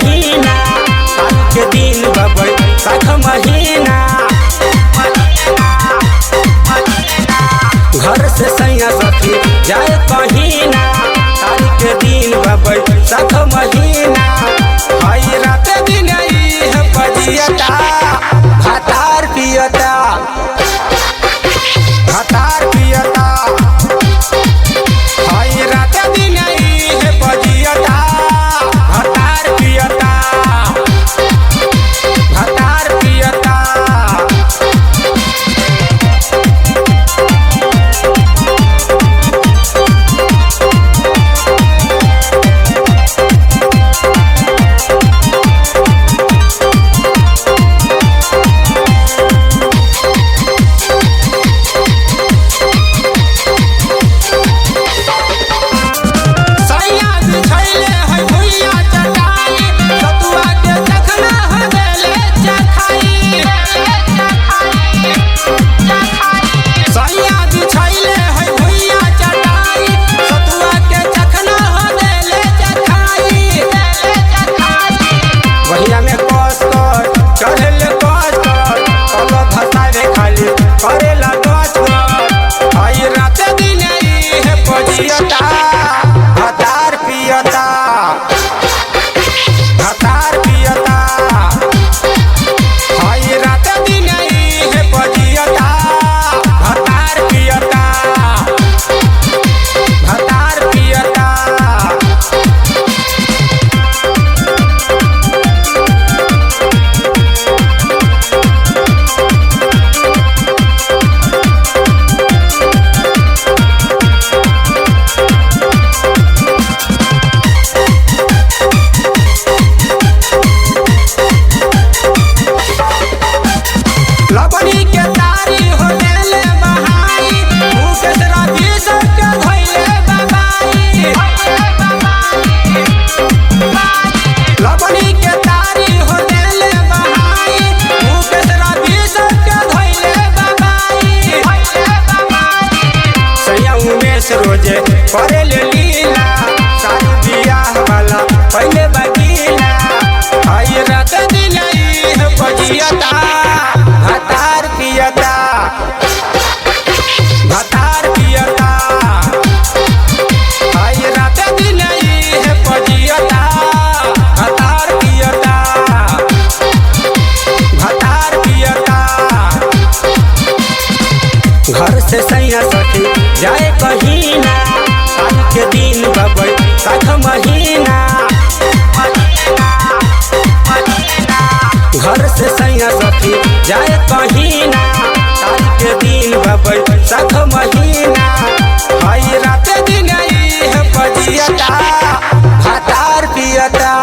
महीना साल के दिन बबई साख महीना घर से सैया सखी जाए कहीना साल के दिन बबई साख महीना हई रात दिन है पजियता भातार पियता भातार पियता हई रात दिन है पजियता भातार पियता भातार पियता। भातार पियता भातार पियता हई रात दिन है पजियता भातार पियता भातार पियता। लबनी के तारी हो देले बहाई मुकेश रवि सबके धइले बाबाई लबनी के तारी हो देले बहाई मुकेश रवि सबके धइले बाबाई सैया उमेश रोजे करे ले लीला शादी बियाह वाला पहले बगीला हई रात दिन है पजियता भातार पियता भातार पियता हई रात दिन है पजियता भातार पियता भातार पियता। घर से सैया सखी जाए कहीना साल के दिन बबई साख महीना घर से सैया सखी जाए कहीना साल के दिन बबई साख महीना हई रात दिन है पजियता भातार पियता।